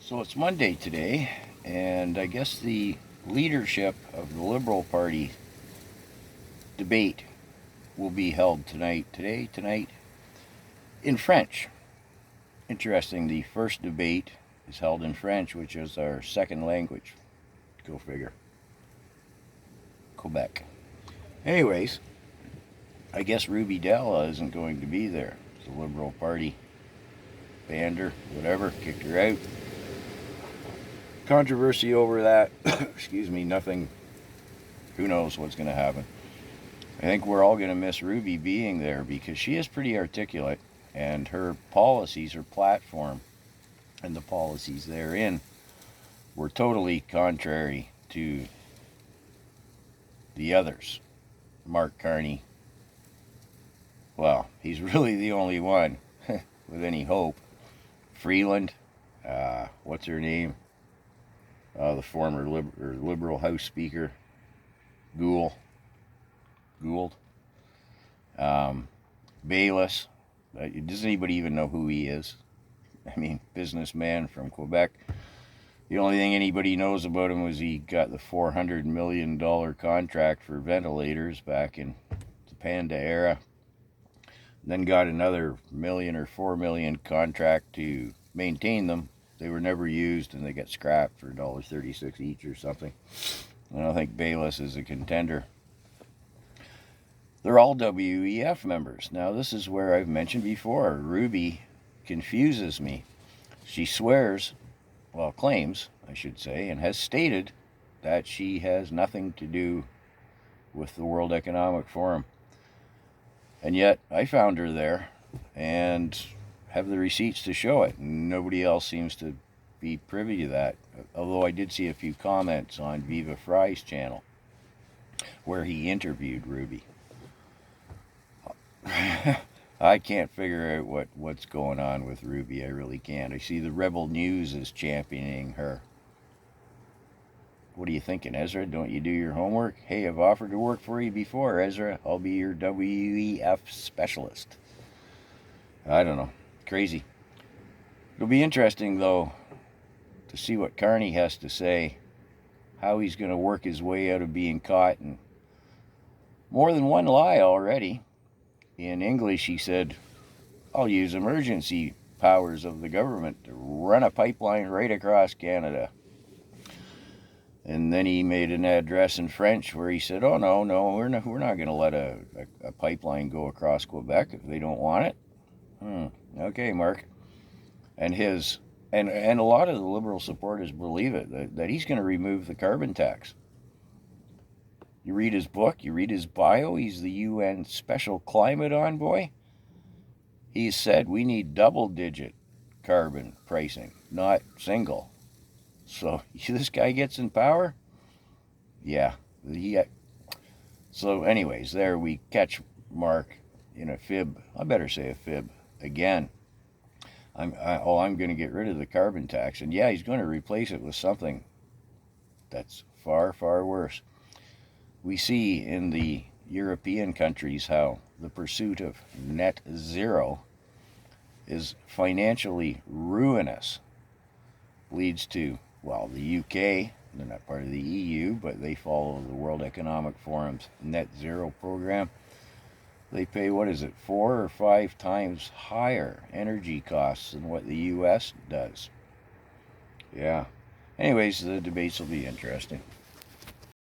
So it's Monday today, and I guess the leadership of the Liberal Party debate will be held tonight, in French. Interesting, the first debate is held in French, which is our second language. Go figure. Quebec. Anyways, I guess Ruby Della isn't going to be there. The Liberal Party banned her, whatever, kicked her out. Controversy over that. Excuse me, nothing. Who knows what's going to happen. I think we're all going to miss Ruby being there because she is pretty articulate, and her policies, her platform, and the policies therein were totally contrary to the others. Mark Carney, well, he's really the only one with any hope. Freeland, what's her name? The former Liberal House Speaker, Gould, Bayless. Does anybody even know who he is? I mean, businessman from Quebec. The only thing anybody knows about him was he got the $400 million contract for ventilators back in the Panda era. Then got another million or $4 million contract to maintain them. They were never used, and they got scrapped for $1.36 each or something. I don't think Bayless is a contender. They're all WEF members. Now, this is where I've mentioned before. Ruby confuses me. She swears, well, claims, I should say, and has stated that she has nothing to do with the World Economic Forum. And yet, I found her there, and have the receipts to show it. Nobody else seems to be privy to that, although I did see a few comments on Viva Fry's channel where he interviewed Ruby. I can't figure out what's going on with Ruby. I really can't. I see the Rebel News is championing her. What are you thinking, Ezra? Don't you do your homework? Hey, I've offered to work for you before, Ezra. I'll be your WEF specialist. I don't know. Crazy. It'll be interesting, though, to see what Carney has to say, how he's going to work his way out of being caught, and more than one lie already. In English, he said, I'll use emergency powers of the government to run a pipeline right across Canada. And then he made an address in French where he said, oh, no, we're not going to let a pipeline go across Quebec if they don't want it. Okay, Mark. And a lot of the Liberal supporters believe it, that he's going to remove the carbon tax. You read his book, you read his bio, he's the UN Special Climate Envoy. He said we need double-digit carbon pricing, not single. So this guy gets in power? Yeah. So anyways, there we catch Mark in a fib. I better say a fib again. I'm going to get rid of the carbon tax. And yeah, he's going to replace it with something that's far, far worse. We see in the European countries how the pursuit of net zero is financially ruinous. Leads to, well, the UK, they're not part of the EU, but they follow the World Economic Forum's net zero program. They pay, 4 or 5 times higher energy costs than what the US does. Yeah. Anyways, the debates will be interesting.